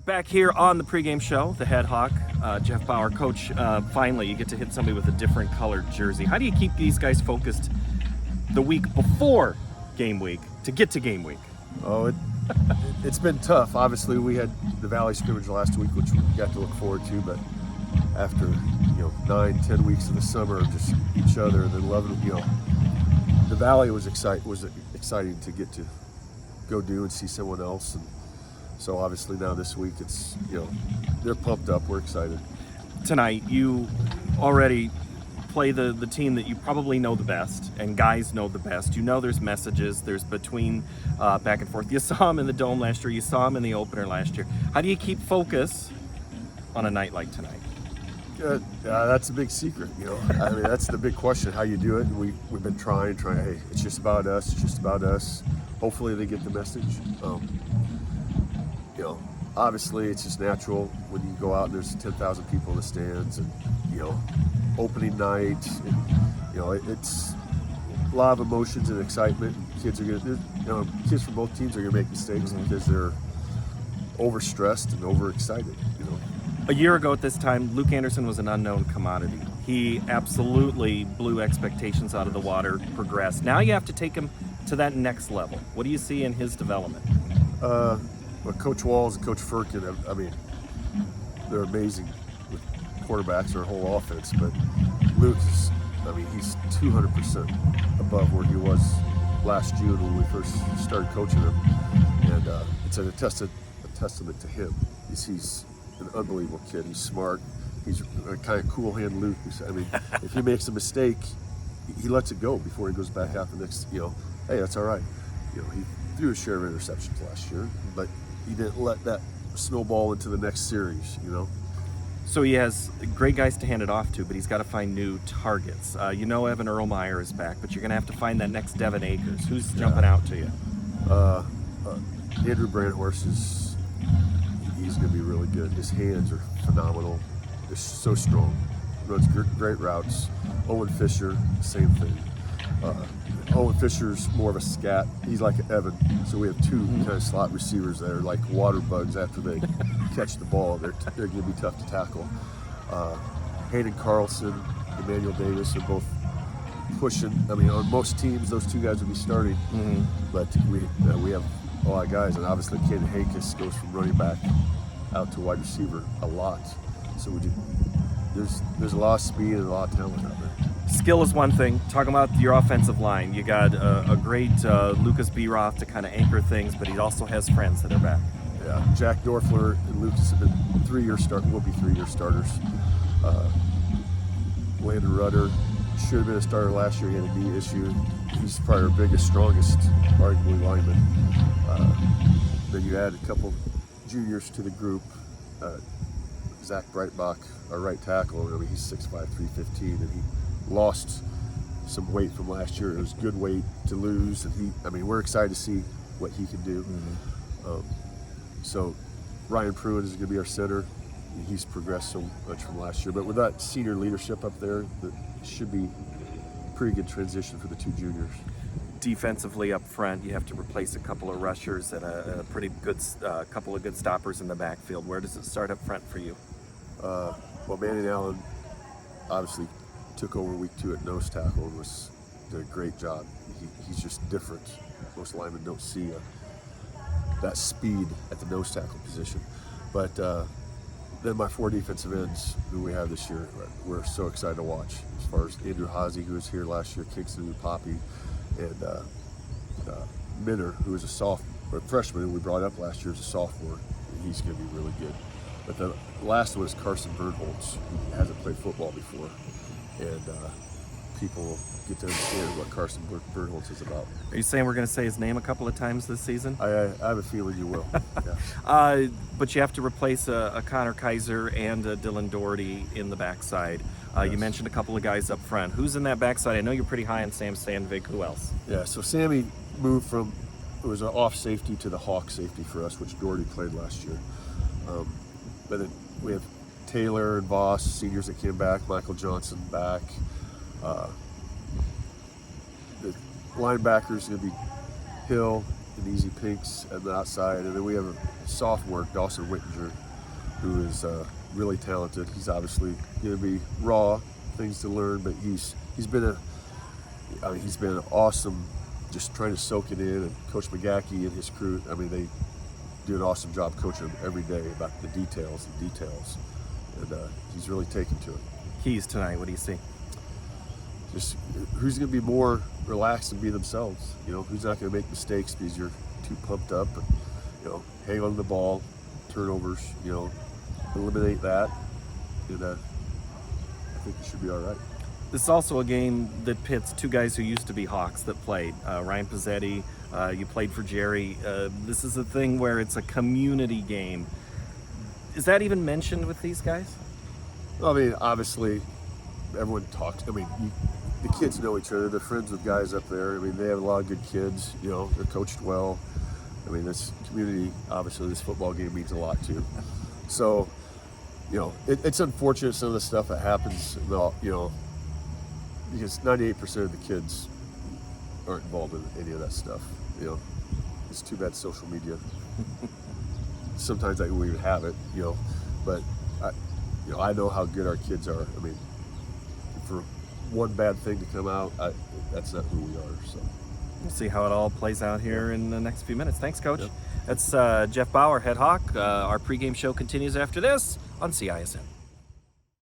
Back here on the pregame show, the head hawk, Jeff Bauer. Coach, finally you get to hit somebody with a different colored jersey. How do you keep these guys focused the week before game week to get to game week? Oh, it's been tough. Obviously, we had the Valley scrimmage last week, which we got to look forward to, but after 9-10 weeks of the summer of just each other and then loving the Valley was exciting to get to go do and see someone else. And so obviously now this week it's they're pumped up. We're excited. Tonight you already play the team that you probably know the best and guys know the best. You know there's messages, there's between back and forth. You saw him in the Dome last year, you saw him in the opener last year. How do you keep focus on a night like tonight? That's a big secret, I mean, that's the big question, how you do it. And we've been trying, hey, it's just about us, it's just about us. Hopefully they get the message. Obviously it's just natural when you go out and there's 10,000 people in the stands and, opening night, and, it's a lot of emotions and excitement. Kids are kids from both teams are gonna make mistakes because they're overstressed and overexcited, A year ago at this time, Luke Anderson was an unknown commodity. He absolutely blew expectations out of the water, progressed. Now you have to take him to that next level. What do you see in his development? Well, Coach Walls and Coach Firkin, I mean, they're amazing with quarterbacks, their whole offense, but Luke is, he's 200% above where he was last June when we first started coaching him. And it's a testament to him. He's an unbelievable kid. He's smart. He's a kind of cool hand Luke. If he makes a mistake, he lets it go before he goes back out the next, hey, that's all right. He threw a share of interceptions last year, but he didn't let that snowball into the next series, So he has great guys to hand it off to, but he's got to find new targets. Evan Erlmeyer is back, but you're going to have to find that next Devin Akers. Who's jumping out to you? Andrew Brandhorst he's going to be really good. His hands are phenomenal. They're so strong. Runs great routes. Owen Fisher, same thing. Owen Fisher's more of a scat. He's like an Evan. So we have two kind of slot receivers that are like water bugs after they catch the ball. They're going to be tough to tackle. Hayden Carlson, Emmanuel Davis are both pushing. On most teams, those two guys will be starting. But we have a lot of guys, and obviously Ken Hankis goes from running back out to wide receiver a lot. So there's a lot of speed and a lot of talent out there. Skill is one thing. Talking about your offensive line, you got a great Lucas Beroth to kind of anchor things, but he also has friends that are back. Yeah, Jack Dorfler and Lucas have been will be 3-year starters. Landon Rudder should have been a starter last year. He had a knee issue. He's probably our biggest, strongest, arguably lineman. Then you add a couple juniors to the group. Zach Breitbach, our right tackle. He's 6'5", 315, and he lost some weight from last year. It was good weight to lose, and we're excited to see what he can do. So Ryan Pruitt is going to be our center. He's progressed so much from last year, but with that senior leadership up there, that should be a pretty good transition for the two juniors. Defensively up front, you have to replace a couple of rushers and a pretty good couple of good stoppers in the backfield. Where does it start up front for you? Well, Manning Allen obviously took over week 2 at nose tackle and did a great job. He's just different. Most linemen don't see that speed at the nose tackle position. But then my 4 defensive ends who we have this year, we're so excited to watch. As far as Andrew Haase, who was here last year, Kingston Poppy, and Minner, who was a freshman who we brought up last year as a sophomore. He's going to be really good. But the last one is Carson Bernholtz, who hasn't played football before. And people will get to understand what Carson Bernholtz is about. Are you saying we're going to say his name a couple of times this season? I have a feeling you will. Yeah. But you have to replace a Connor Kaiser and a Dylan Doherty in the backside. Yes. You mentioned a couple of guys up front. Who's in that backside? I know you're pretty high on Sam Sandvig. Who else? Yeah, so Sammy moved from, it was an off safety to the Hawk safety for us, which Doherty played last year. But then we have Taylor and Voss, seniors that came back, Michael Johnson back. The linebackers are going to be Hill, and Easy Pinks at the outside, and then we have a sophomore, Dawson Whittinger, who is really talented. He's obviously going to be raw, things to learn, but he's been awesome, just trying to soak it in. And Coach McGackey and his crew, I mean, they do an awesome job coaching him every day about the details, and he's really taken to it. Keys tonight, what do you see? Just who's going to be more relaxed and be themselves. You know, who's not going to make mistakes because you're too pumped up. And, you know, hang on to the ball, turnovers. You know, eliminate that, and I think it should be all right. This is also a game that pits two guys who used to be Hawks that played. Ryan Pizzetti, you played for Jerry. This is a thing where it's a community game. Is that even mentioned with these guys? Well, I mean, obviously, everyone talks. I mean, the kids know each other. They're friends with guys up there. I mean, they have a lot of good kids. You know, they're coached well. I mean, this community, obviously, this football game means a lot too. So, you know, it's unfortunate some of the stuff that happens. You know, because 98% of the kids aren't involved in any of that stuff. You know, it's too bad social media. Sometimes I wouldn't even have it. You know, but I know how good our kids are. I mean, for one bad thing to come out, that's not who we are. So we'll see how it all plays out here in the next few minutes. Thanks, Coach. Yep. That's Jeff Bauer, head Hawk. Our pregame show continues after this on CISN.